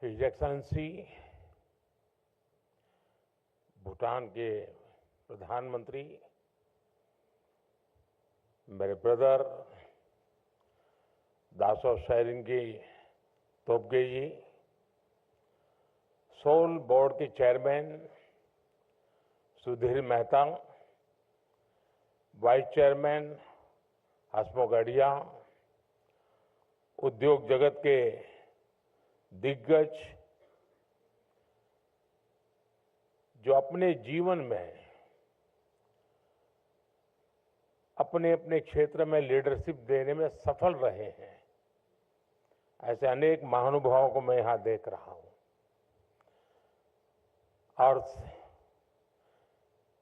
His excellency Bhutan के प्रधानमंत्री, मेरे brother Dasho Tshering Tobgay ji, SOUL board के chairman Sudhir Mehta, vice chairman Hasmukh Adhia, उद्योग जगत के दिग्गज जो अपने जीवन में अपने अपने क्षेत्र में लीडरशिप देने में सफल रहे हैं, ऐसे अनेक महानुभावों को मैं यहां देख रहा हूं और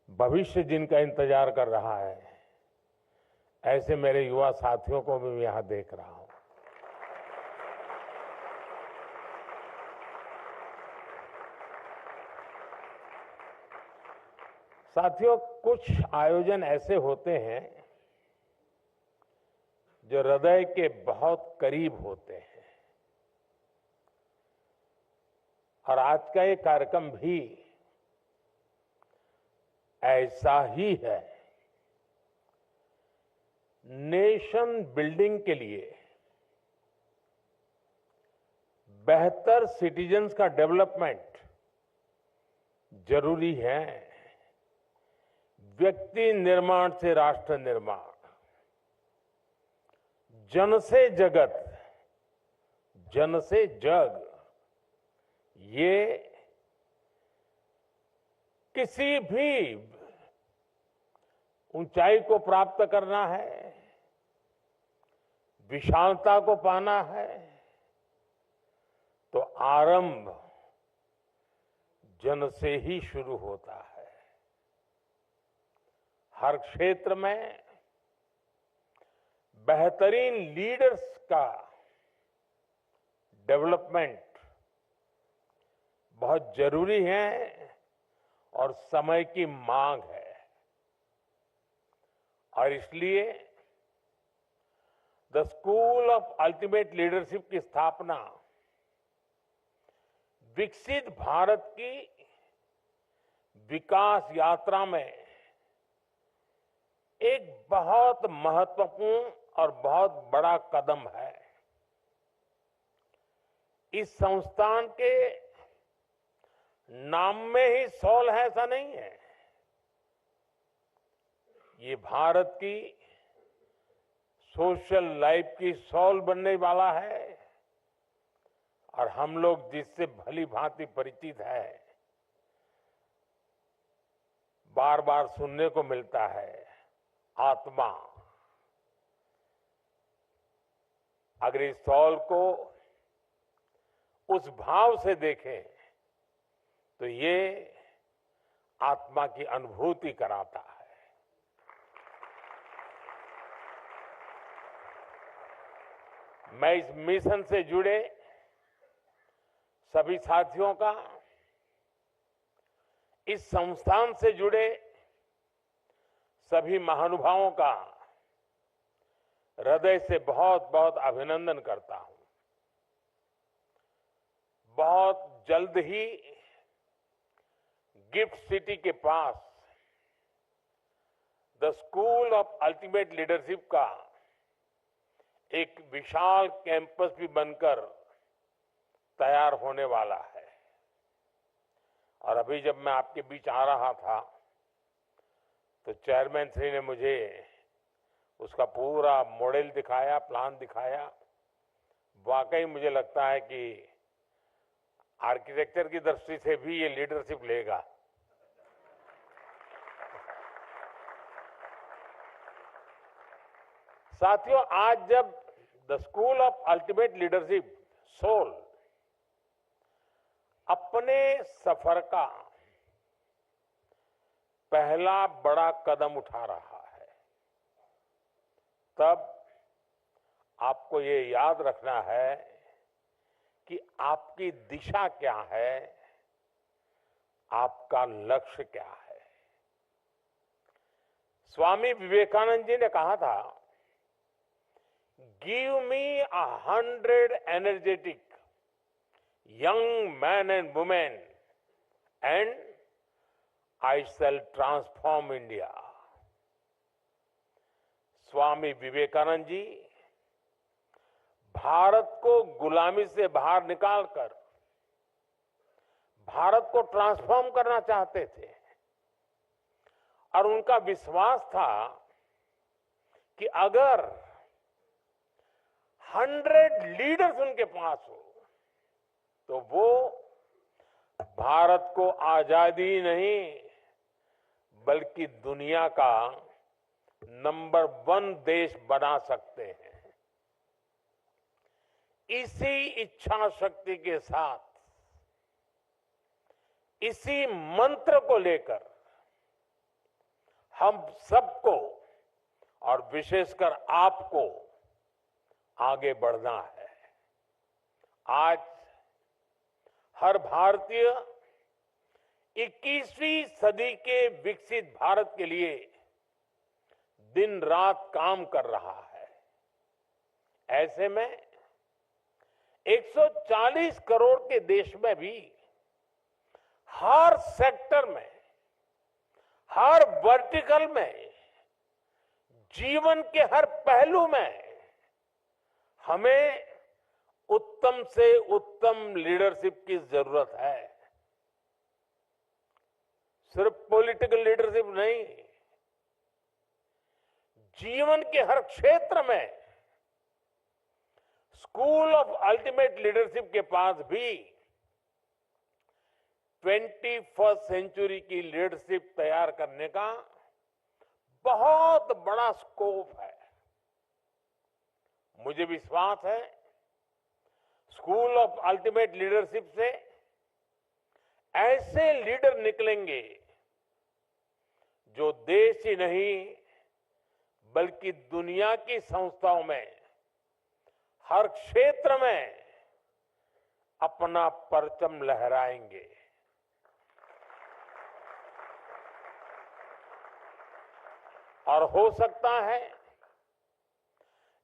भविष्य जिनका इंतजार कर रहा है, ऐसे मेरे युवा साथियों को भी मैं यहां देख रहा हूं। साथियों, कुछ आयोजन ऐसे होते हैं जो हृदय के बहुत करीब होते हैं और आज का ये कार्यक्रम भी ऐसा ही है। नेशन बिल्डिंग के लिए, बेहतर सिटीजन्स का डेवलपमेंट जरूरी है। व्यक्ति निर्माण से राष्ट्र निर्माण, जन से जगत, जन से जग, ये किसी भी ऊंचाई को प्राप्त करना है, विशालता को पाना है, तो आरंभ जन से ही शुरू होता है। हर क्षेत्र में बेहतरीन लीडर्स का डेवलपमेंट बहुत जरूरी है और समय की मांग है और इसलिए the school of ultimate leadership की स्थापना विकसित भारत की विकास यात्रा में एक बहुत महत्वपूर्ण और बहुत बड़ा कदम है। इस संस्थान के नाम में ही सोल है ऐसा नहीं है। ये भारत की सोशल लाइफ की सोल बनने वाला है और हम लोग जिससे भली भांति परिचित है, बार बार सुनने को मिलता है, आत्मा। अगर इस सोल को उस भाव से देखें तो ये आत्मा की अनुभूति कराता है। मैं इस मिशन से जुड़े सभी साथियों का, इस संस्थान से जुड़े सभी महानुभावों का हृदय से बहुत बहुत अभिनंदन करता हूं। बहुत जल्द ही गिफ्ट सिटी के पास the school of ultimate leadership का एक विशाल कैंपस भी बनकर तैयार होने वाला है और अभी जब मैं आपके बीच आ रहा था तो चेयरमैन श्री ने मुझे उसका पूरा मॉडल दिखाया, प्लान दिखाया। वाकई मुझे लगता है कि आर्किटेक्चर की दृष्टि से भी ये लीडरशिप लेगा। साथियों, आज जब the school of ultimate leadership soul अपने सफर का पहला बड़ा कदम उठा रहा है, तब आपको ये याद रखना है कि आपकी दिशा क्या है, आपका लक्ष्य क्या है। स्वामी विवेकानंद जी ने कहा था, give me 100 energetic young men and women, and I shall transform India. Swami Vivekananda ji Bharat को गुलामी से बाहर निकालकर भारत को ट्रांसफॉर्म करना चाहते थे और उनका विश्वास था कि अगर 100 लीडर्स उनके पास हो तो वो भारत को आजादी नहीं बल्कि दुनिया का नंबर 1 देश बना सकते हैं। इसी इच्छा शक्ति के साथ, इसी मंत्र को लेकर हम सबको और विशेषकर आपको आगे बढ़ना है। आज हर भारतीय 21वीं सदी के विकसित भारत के लिए दिन रात काम कर रहा है। ऐसे में 140 करोड़ के देश में भी हर सेक्टर में, हर वर्टिकल में, जीवन के हर पहलू में हमें उत्तम से उत्तम लीडरशिप की जरूरत है। सिर्फ पॉलिटिकल लीडरशिप नहीं, जीवन के हर क्षेत्र में स्कूल ऑफ अल्टीमेट लीडरशिप के पास भी 21st सेंचुरी की लीडरशिप तैयार करने का बहुत बड़ा स्कोप है। मुझे विश्वास है स्कूल ऑफ अल्टीमेट लीडरशिप से ऐसे लीडर निकलेंगे जो देश ही नहीं बल्कि दुनिया की संस्थाओं में हर क्षेत्र में अपना परचम लहराएंगे। और हो सकता है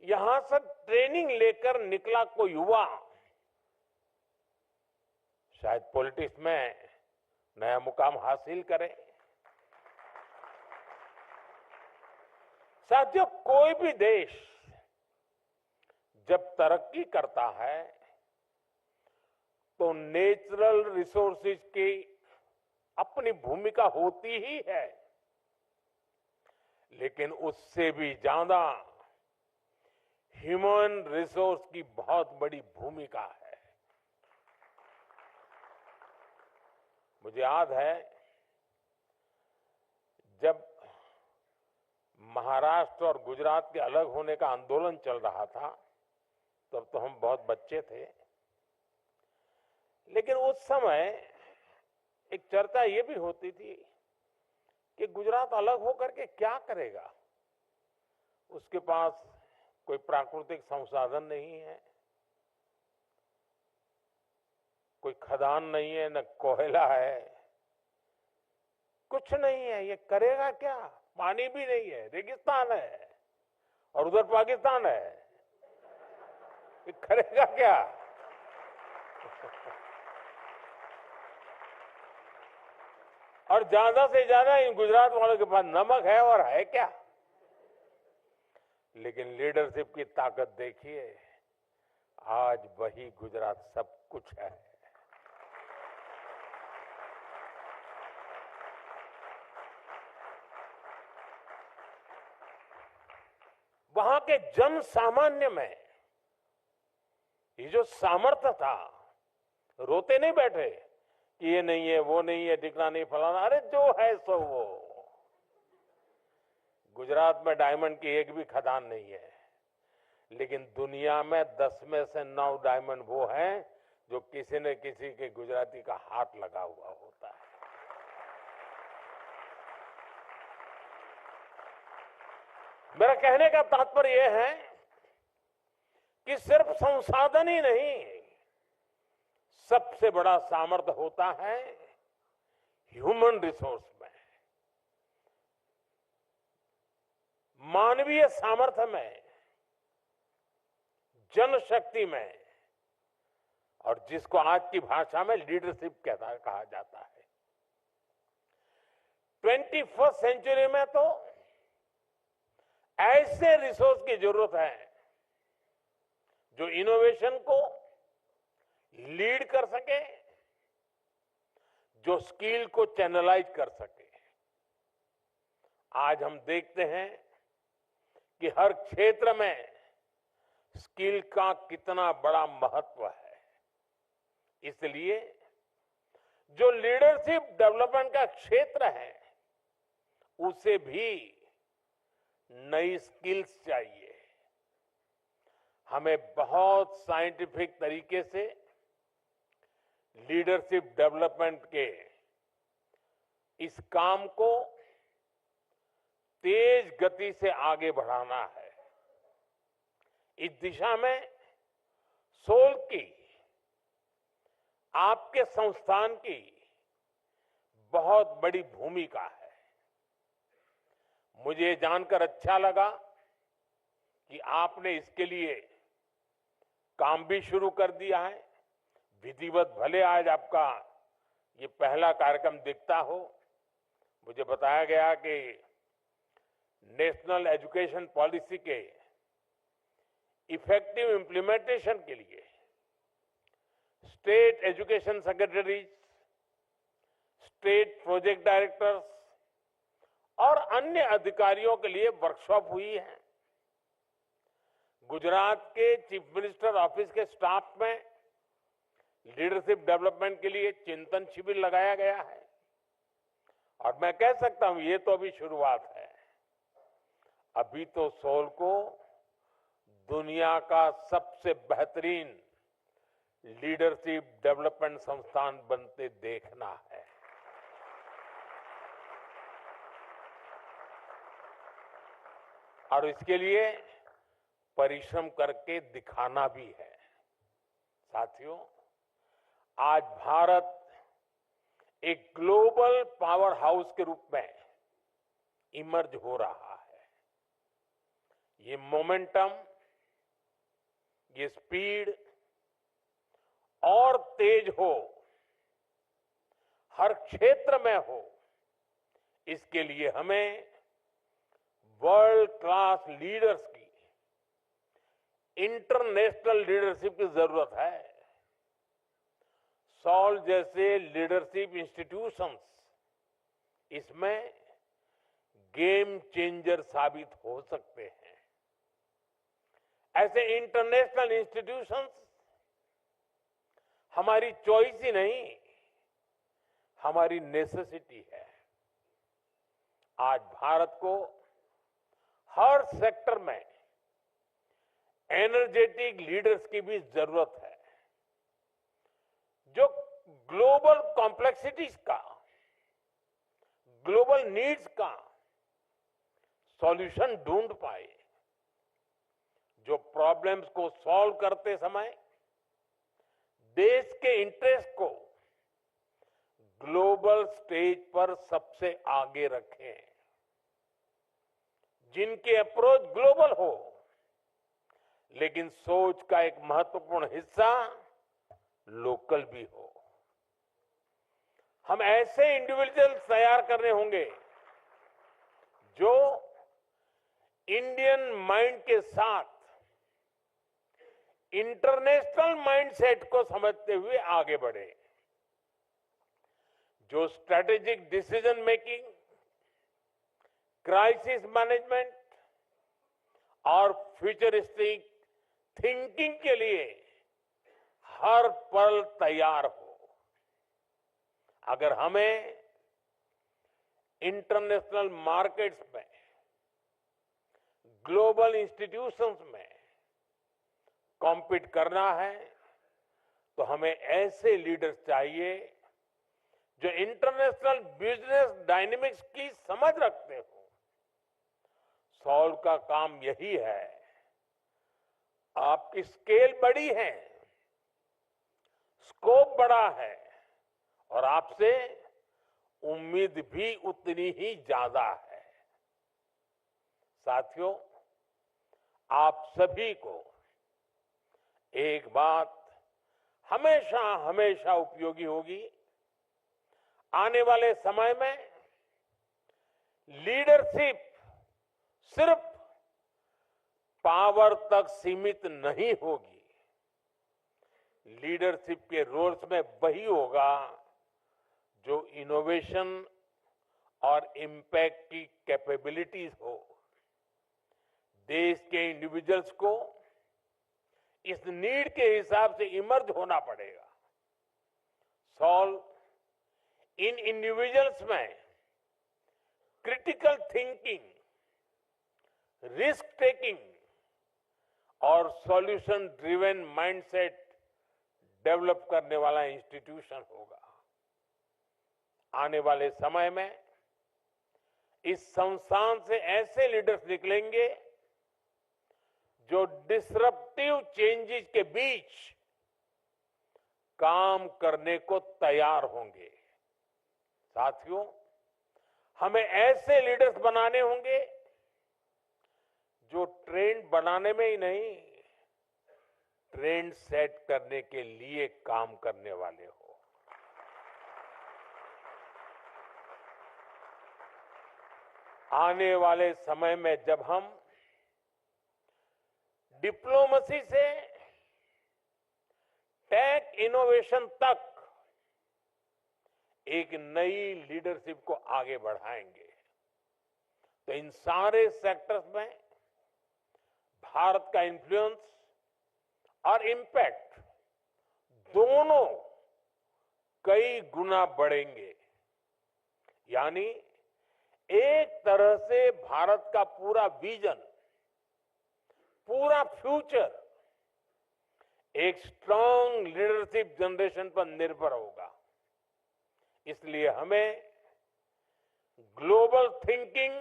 यहां से ट्रेनिंग लेकर निकला कोई युवा शायद पॉलिटिक्स में नया मुकाम हासिल करे। साथियों, कोई भी देश जब तरक्की करता है तो नेचुरल रिसोर्सेज की अपनी भूमिका होती ही है, लेकिन उससे भी ज्यादा ह्यूमन रिसोर्स की बहुत बड़ी भूमिका है। मुझे याद है जब महाराष्ट्र और गुजरात के अलग होने का आंदोलन चल रहा था तब तो हम बहुत बच्चे थे, लेकिन उस समय एक चर्चा ये भी होती थी कि गुजरात अलग होकर के क्या करेगा। उसके पास कोई प्राकृतिक संसाधन नहीं है, कोई खदान नहीं है, न कोयला है, कुछ नहीं है, ये करेगा क्या? पानी भी नहीं है, रेगिस्तान है, और उधर पाकिस्तान है, ये करेगा क्या? और ज्यादा से ज्यादा इन गुजरात वालों के पास नमक है, और है क्या? लेकिन लीडरशिप की ताकत देखिए, आज वही गुजरात सब कुछ है। वहां के जन सामान्य में ये जो सामर्थ्य था, रोते नहीं बैठे कि ये नहीं है, वो नहीं है, दिखना नहीं, फलाना, अरे जो है सो वो। गुजरात में डायमंड की एक भी खदान नहीं है, लेकिन दुनिया में 10 में से 9 डायमंड वो हैं जो किसी न किसी के गुजराती का हाथ लगा हुआ होता है। मेरा कहने का तात्पर्य यह है कि सिर्फ संसाधन ही नहीं, सबसे बड़ा सामर्थ्य होता है ह्यूमन रिसोर्स में, मानवीय सामर्थ्य में, जनशक्ति में। और जिसको आज की भाषा में लीडरशिप कहा जाता है। 21st सेंचुरी में तो ऐसे रिसोर्स की जरूरत है जो इनोवेशन को लीड कर सके, जो स्किल को चैनलाइज कर सके। आज हम देखते हैं कि हर क्षेत्र में स्किल का कितना बड़ा महत्व है। इसलिए जो लीडरशिप डेवलपमेंट का क्षेत्र है उसे भी नई स्किल्स चाहिए। हमें बहुत साइंटिफिक तरीके से लीडरशिप डेवलपमेंट के इस काम को तेज गति से आगे बढ़ाना है। इस दिशा में सोल की, आपके संस्थान की बहुत बड़ी भूमिका है। मुझे जानकर अच्छा लगा कि आपने इसके लिए काम भी शुरू कर दिया है। विधिवत भले आज आपका ये पहला कार्यक्रम दिखता हो, मुझे बताया गया कि नेशनल एजुकेशन पॉलिसी के इफेक्टिव इंप्लीमेंटेशन के लिए state education secretaries, state project directors और अन्य अधिकारियों के लिए वर्कशॉप हुई है। गुजरात के चीफ मिनिस्टर ऑफिस के स्टाफ में लीडरशिप डेवलपमेंट के लिए चिंतन शिविर लगाया गया है। और मैं कह सकता हूं ये तो अभी शुरुआत है। अभी तो सोल को दुनिया का सबसे बेहतरीन लीडरशिप डेवलपमेंट संस्थान बनते देखना है। और इसके लिए परिश्रम करके दिखाना भी है। साथियों, आज भारत एक ग्लोबल पावर हाउस के रूप में इमर्ज हो रहा है। ये मोमेंटम, ये स्पीड और तेज हो, हर क्षेत्र में हो, इसके लिए हमें वर्ल्ड क्लास लीडर्स की, इंटरनेशनल लीडरशिप की जरूरत है। सॉल जैसे लीडरशिप इंस्टीट्यूशंस इसमें गेम चेंजर साबित हो सकते हैं। ऐसे इंटरनेशनल इंस्टीट्यूशंस हमारी चॉइस ही नहीं, हमारी नेसेसिटी है। आज भारत को हर सेक्टर में एनर्जेटिक लीडर्स की भी जरूरत है, जो ग्लोबल कॉम्प्लेक्सिटीज का, ग्लोबल नीड्स का सॉल्यूशन ढूंढ पाए, जो प्रॉब्लम्स को सॉल्व करते समय देश के इंटरेस्ट को ग्लोबल स्टेज पर सबसे आगे रखें, जिनकी अप्रोच ग्लोबल हो लेकिन सोच का एक महत्वपूर्ण हिस्सा लोकल भी हो। हम ऐसे इंडिविजुअल्स तैयार करने होंगे जो इंडियन माइंड के साथ इंटरनेशनल माइंडसेट को समझते हुए आगे बढ़े, जो strategic decision making, crisis management और फ्यूचरिस्टिक थिंकिंग के लिए हर पल तैयार हो। अगर हमें इंटरनेशनल मार्केट्स में, ग्लोबल इंस्टीट्यूशंस में कॉम्पीट करना है तो हमें ऐसे लीडर्स चाहिए जो इंटरनेशनल बिजनेस डायनेमिक्स की समझ रखते हो। सॉल्व का काम यही है। आपकी स्केल बड़ी है, स्कोप बड़ा है और आपसे उम्मीद भी उतनी ही ज्यादा है। साथियों, आप सभी को एक बात हमेशा हमेशा उपयोगी होगी। आने वाले समय में लीडरशिप सिर्फ पावर तक सीमित नहीं होगी। लीडरशिप के रोल्स में वही होगा जो इनोवेशन और इम्पैक्ट की कैपेबिलिटीज हो। देश के इंडिविजुअल्स को इस नीड के हिसाब से इमर्ज होना पड़ेगा। सॉल्व इन इंडिविजुअल्स में क्रिटिकल थिंकिंग, रिस्क टेकिंग और सॉल्यूशन ड्रिवन माइंडसेट डेवलप करने वाला इंस्टीट्यूशन होगा। आने वाले समय में इस संस्थान से ऐसे लीडर्स निकलेंगे जो डिसरप्टिव चेंजेस के बीच काम करने को तैयार होंगे। साथियों, हमें ऐसे लीडर्स बनाने होंगे जो ट्रेंड बनाने में ही नहीं, ट्रेंड सेट करने के लिए काम करने वाले हो। आने वाले समय में जब हम डिप्लोमेसी से टेक इनोवेशन तक एक नई लीडरशिप को आगे बढ़ाएंगे, तो इन सारे सेक्टर्स में भारत का इन्फ्लुएंस और इम्पैक्ट दोनों कई गुना बढ़ेंगे। यानी एक तरह से भारत का पूरा विजन, पूरा फ्यूचर एक स्ट्रांग लीडरशिप जनरेशन पर निर्भर होगा। इसलिए हमें ग्लोबल थिंकिंग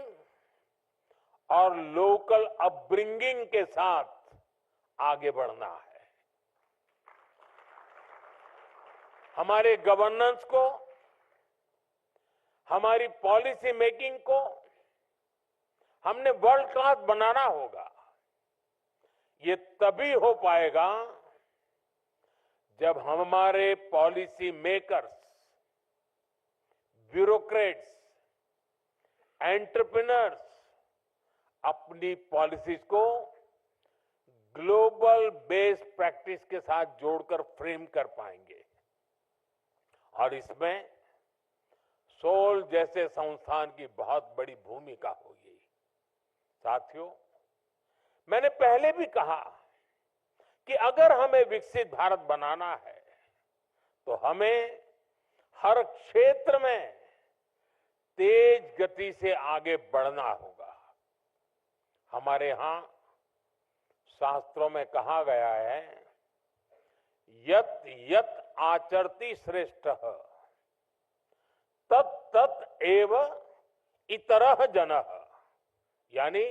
और लोकल अपब्रिंगिंग के साथ आगे बढ़ना है। हमारे गवर्नेंस को, हमारी पॉलिसी मेकिंग को हमने वर्ल्ड क्लास बनाना होगा। ये तभी हो पाएगा जब हमारे पॉलिसी मेकर्स, ब्यूरोक्रेट्स, एंटरप्रेन्योर्स अपनी पॉलिसीज को ग्लोबल बेस्ड प्रैक्टिस के साथ जोड़कर फ्रेम कर पाएंगे। और इसमें सोल जैसे संस्थान की बहुत बड़ी भूमिका होगी। साथियों, मैंने पहले भी कहा कि अगर हमें विकसित भारत बनाना है तो हमें हर क्षेत्र में तेज गति से आगे बढ़ना होगा। हमारे यहां शास्त्रों में कहा गया है, यत यत आचरति श्रेष्ठः तत् तत् एव इतरः जनः। यानी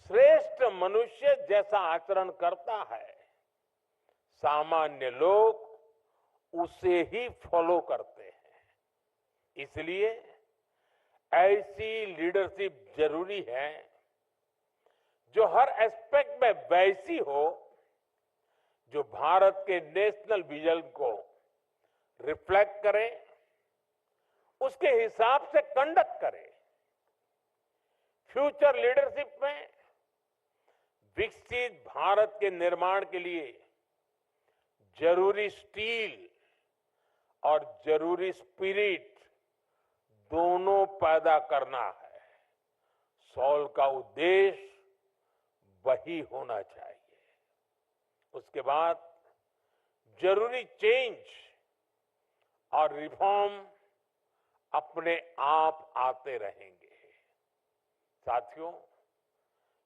श्रेष्ठ मनुष्य जैसा आचरण करता है, सामान्य लोग उसे ही फॉलो करते हैं। इसलिए ऐसी लीडरशिप जरूरी है जो हर एस्पेक्ट में वैसी हो जो भारत के नेशनल विजन को रिफ्लेक्ट करे, उसके हिसाब से कंडक्ट करे। फ्यूचर लीडरशिप में विकसित भारत के निर्माण के लिए जरूरी स्टील और जरूरी स्पिरिट दोनों पैदा करना है। सॉल का उद्देश्य वही होना चाहिए। उसके बाद जरूरी चेंज और रिफॉर्म अपने आप आते रहेंगे। साथियों,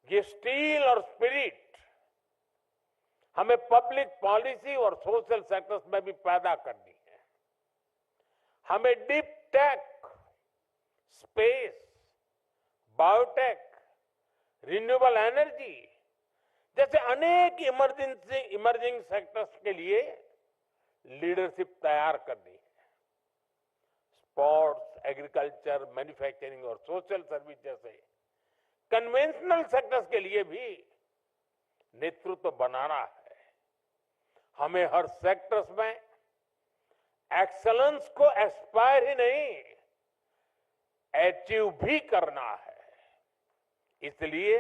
ये स्टील और स्पिरिट हमें पब्लिक पॉलिसी और सोशल सेक्टर्स में भी पैदा करनी है। हमें deep tech, space, biotech, renewable energy जैसे अनेक इमर्जिंग सेक्टर्स के लिए लीडरशिप तैयार करनी है। स्पोर्ट्स, एग्रीकल्चर, मैन्युफैक्चरिंग और सोशल सर्विस जैसे कन्वेंशनल सेक्टर्स के लिए भी नेतृत्व बनाना है। हमें हर सेक्टर्स में एक्सेलेंस को एक्सपायर ही नहीं, अचीव भी करना है। इसलिए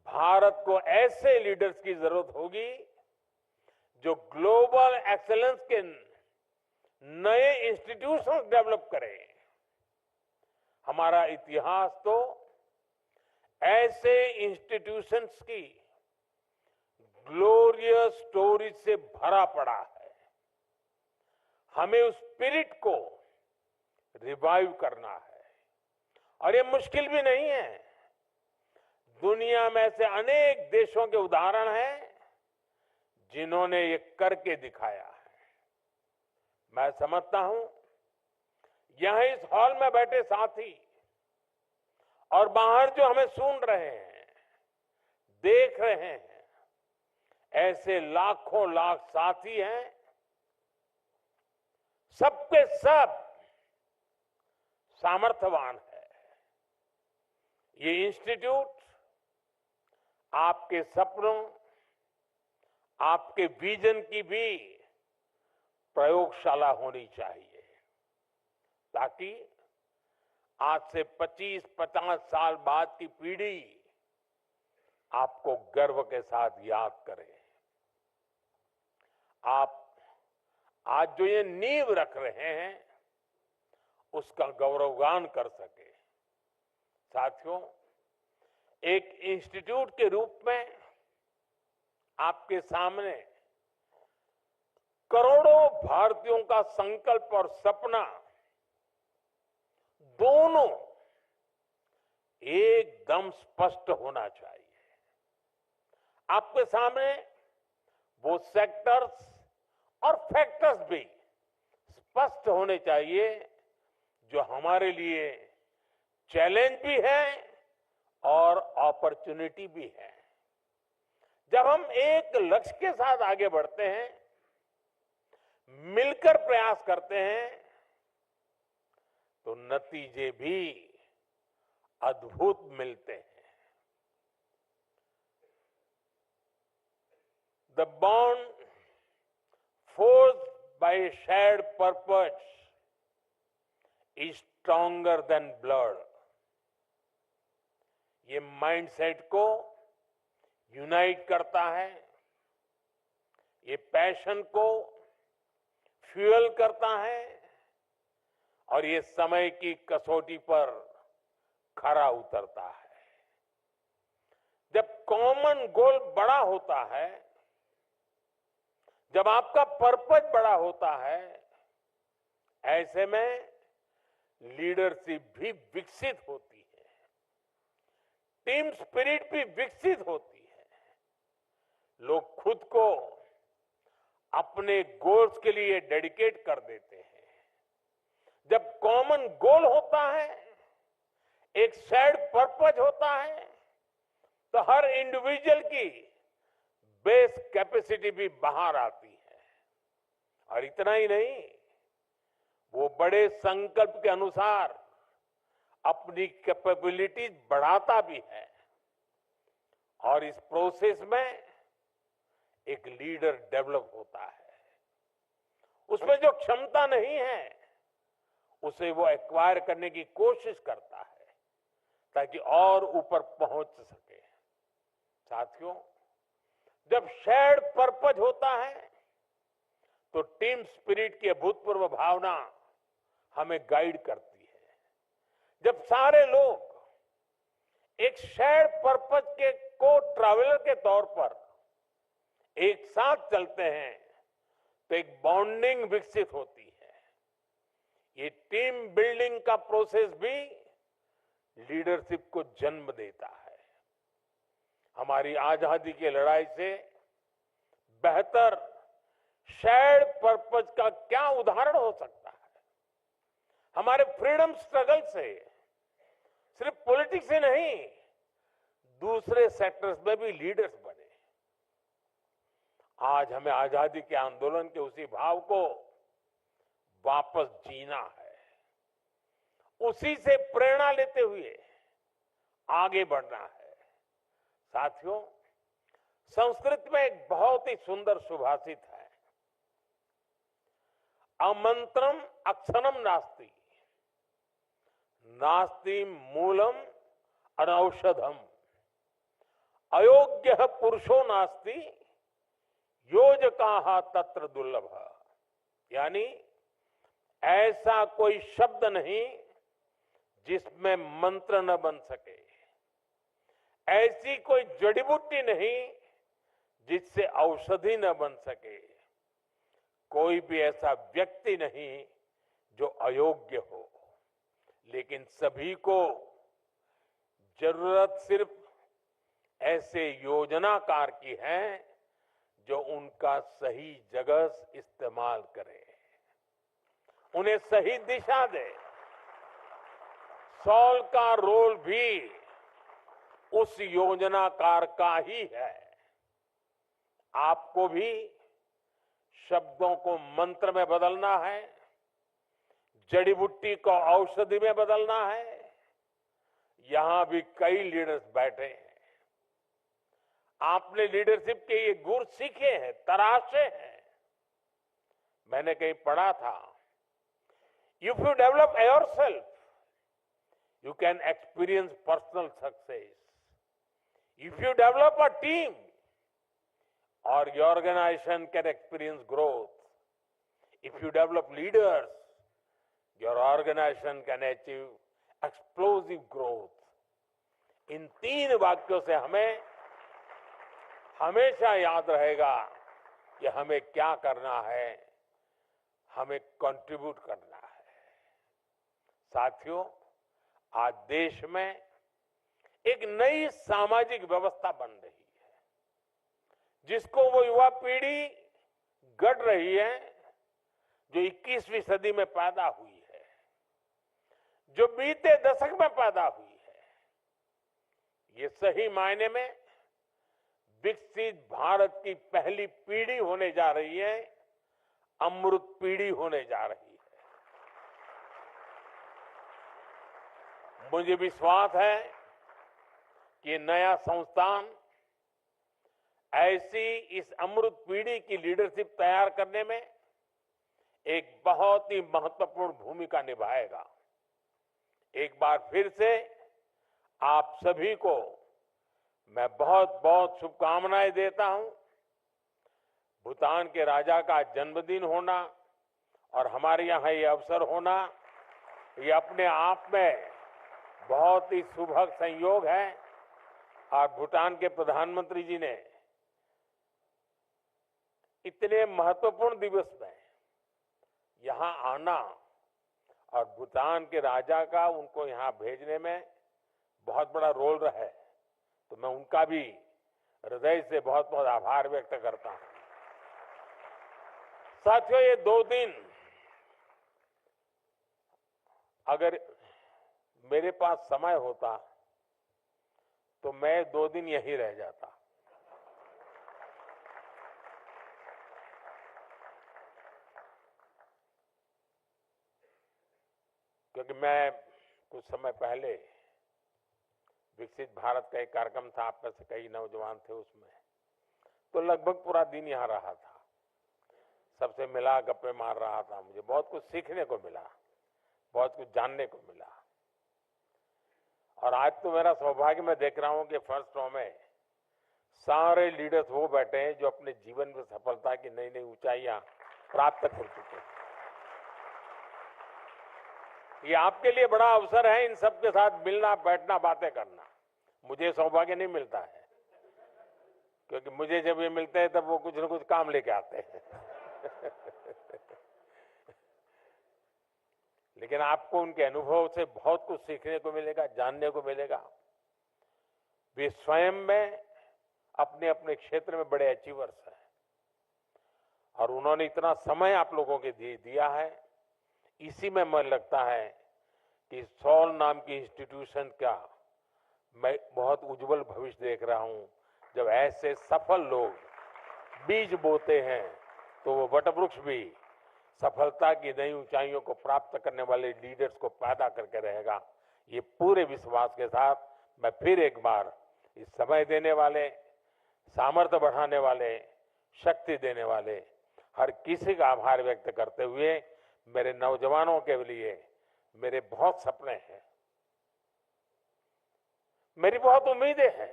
भारत को ऐसे लीडर्स की जरूरत होगी जो ग्लोबल एक्सेलेंस के नए इंस्टीट्यूशंस डेवलप करें। हमारा इतिहास तो ऐसे इंस्टीट्यूशंस की ग्लोरियस स्टोरी से भरा पड़ा है। हमें उस स्पिरिट को रिवाइव करना है, और ये मुश्किल भी नहीं है। दुनिया में ऐसे अनेक देशों के उदाहरण हैं जिन्होंने ये करके दिखाया है। मैं समझता हूं यहां इस हॉल में बैठे साथी और बाहर जो हमें सुन रहे हैं, देख रहे हैं, ऐसे लाखों लाख साथी हैं। सबके सब सामर्थ्यवान है। ये इंस्टीट्यूट आपके सपनों, आपके विजन की भी प्रयोगशाला होनी चाहिए, ताकि आज से 25-50 साल बाद की पीढ़ी आपको गर्व के साथ याद करे। आप आज जो ये नींव रख रहे हैं उसका गौरवगान कर सके। साथियों, एक इंस्टीट्यूट के रूप में आपके सामने करोड़ों भारतीयों का संकल्प और सपना दोनों एकदम स्पष्ट होना चाहिए। आपके सामने वो सेक्टर्स और फैक्टर्स भी स्पष्ट होने चाहिए जो हमारे लिए चैलेंज भी है और अपॉर्चुनिटी भी है। जब हम एक लक्ष्य के साथ आगे बढ़ते हैं, मिलकर प्रयास करते हैं, तो नतीजे भी अद्भुत मिलते हैं। The bond forged by a shared purpose is stronger than blood. ये माइंडसेट को यूनाइट करता है, ये पैशन को फ्यूल करता है, और ये समय की कसौटी पर खरा उतरता है। जब कॉमन गोल बड़ा होता है, जब आपका पर्पस बड़ा होता है, ऐसे में लीडरशिप भी विकसित होती है, टीम स्पिरिट भी विकसित होती है। लोग खुद को अपने गोल्स के लिए डेडिकेट कर देते हैं। जब कॉमन गोल होता है, एक शेयर्ड पर्पस होता है, तो हर इंडिविजुअल की बेस कैपेसिटी भी बाहर आती है। और इतना ही नहीं, वो बड़े संकल्प के अनुसार अपनी कैपेबिलिटी बढ़ाता भी है, और इस प्रोसेस में एक लीडर डेवलप होता है। उसमें जो क्षमता नहीं है उसे वो एक्वायर करने की कोशिश करता है, ताकि और ऊपर पहुंच सके। साथियों, जब शेयर्ड पर्पस होता है तो टीम स्पिरिट की अभूतपूर्व भावना हमें गाइड करती है। जब सारे लोग एक शेयर्ड पर्पस के को ट्रैवलर के तौर पर एक साथ चलते हैं, तो एक बॉन्डिंग विकसित होती है। ये टीम बिल्डिंग का प्रोसेस भी लीडरशिप को जन्म देता है। हमारी आजादी की लड़ाई से बेहतर शेयर्ड पर्पस का क्या उदाहरण हो सकता है। हमारे फ्रीडम स्ट्रगल से सिर्फ पॉलिटिक्स ही नहीं, दूसरे सेक्टर्स में भी लीडर्स बने। आज हमें आजादी के आंदोलन के उसी भाव को वापस जीना है, उसी से प्रेरणा लेते हुए आगे बढ़ना है। साथियों, संस्कृत में एक बहुत ही सुंदर सुभाषित है, अमंत्रम अक्षरम नास्ति, नास्ति मूलम अनौषधम, अयोग्य पुरुषो नास्ति, योजकाः तत्र दुर्लभ। यानी ऐसा कोई शब्द नहीं जिसमें मंत्र न बन सके, ऐसी कोई जड़ी बूटी नहीं जिससे औषधि न बन सके, कोई भी ऐसा व्यक्ति नहीं जो अयोग्य हो। लेकिन सभी को जरूरत सिर्फ ऐसे योजनाकार की है जो उनका सही जगह इस्तेमाल करे, उन्हें सही दिशा दे। सॉल का रोल भी उस योजनाकार का ही है। आपको भी शब्दों को मंत्र में बदलना है, जड़ी बूटी को औषधि में बदलना है। यहां भी कई लीडर्स बैठे हैं, आपने लीडरशिप के ये गुर सीखे हैं, तराशे हैं। मैंने कहीं पढ़ा था, if you develop yourself you can experience personal success. If you develop a team, or your organization can experience growth. If you develop leaders, your organization can achieve explosive growth. इन 3 वाक्यों से हमें हमेशा याद रहेगा कि हमें क्या करना है, हमें कंट्रीब्यूट करना है। साथियों, आज देश में एक नई सामाजिक व्यवस्था बन रही है, जिसको वो युवा पीढ़ी गढ़ रही है जो 21वीं सदी में पैदा हुई है, जो बीते दशक में पैदा हुई है। ये सही मायने में विकसित भारत की पहली पीढ़ी होने जा रही है, अमृत पीढ़ी होने जा रही है। मुझे विश्वास है कि नया संस्थान ऐसी इस अमृत पीढ़ी की लीडरशिप तैयार करने में एक बहुत ही महत्वपूर्ण भूमिका निभाएगा। एक बार फिर से आप सभी को मैं बहुत बहुत शुभकामनाएं देता हूं। भूटान के राजा का जन्मदिन होना और हमारे यहाँ ये अवसर होना, ये अपने आप में बहुत ही सुभग संयोग है। और भूटान के प्रधानमंत्री जी ने इतने महत्वपूर्ण दिवस में यहाँ आना और भूटान के राजा का उनको यहाँ भेजने में बहुत बड़ा रोल रहा है, तो मैं उनका भी हृदय से बहुत बहुत आभार व्यक्त करता हूं। साथियों, ये 2 दिन अगर मेरे पास समय होता तो मैं 2 दिन यहीं रह जाता। क्योंकि मैं कुछ समय पहले विकसित भारत का एक कार्यक्रम था, आप में से कई नौजवान थे उसमें, तो लगभग पूरा दिन यहाँ रहा था, सबसे मिला, गप्पे मार रहा था। मुझे बहुत कुछ सीखने को मिला, बहुत कुछ जानने को मिला। और आज तो मेरा सौभाग्य, मैं देख रहा हूं कि फर्स्ट रो में सारे लीडर्स वो बैठे हैं जो अपने जीवन में सफलता की नई नई ऊंचाइयां प्राप्त कर चुके हैं। ये आपके लिए बड़ा अवसर है इन सबके साथ मिलना, बैठना, बातें करना। मुझे सौभाग्य नहीं मिलता है, क्योंकि मुझे जब ये मिलते हैं तब वो कुछ न कुछ काम लेके आते हैं। लेकिन आपको उनके अनुभव से बहुत कुछ सीखने को मिलेगा, जानने को मिलेगा। वे स्वयं में अपने अपने क्षेत्र में बड़े अचीवर्स हैं और उन्होंने इतना समय आप लोगों के दिया है। इसी में मन लगता है कि सॉल नाम की इंस्टीट्यूशन का मैं बहुत उज्जवल भविष्य देख रहा हूं। जब ऐसे सफल लोग बीज बोते हैं तो वो वटवृक्ष भी सफलता की नई ऊंचाइयों को प्राप्त करने वाले लीडर्स को पैदा करके रहेगा। ये पूरे विश्वास के साथ मैं फिर एक बार इस समय देने वाले सामर्थ्य बढ़ाने वाले, शक्ति देने वाले हर किसी का आभार व्यक्त करते हुए मेरे नौजवानों के लिए मेरे बहुत सपने हैं, मेरी बहुत उम्मीदें हैं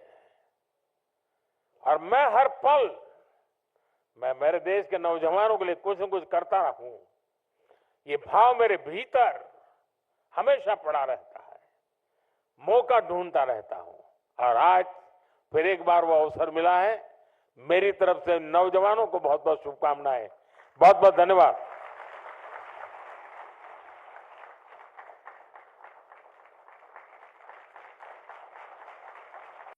और मैं हर पल मैं मेरे देश के नौजवानों के लिए कुछ न कुछ करता रहूं, ये भाव मेरे भीतर हमेशा पड़ा रहता है, मौका ढूंढता रहता हूं और आज फिर एक बार वो अवसर मिला है। मेरी तरफ से नौजवानों को बहुत बहुत शुभकामनाएं, बहुत बहुत धन्यवाद।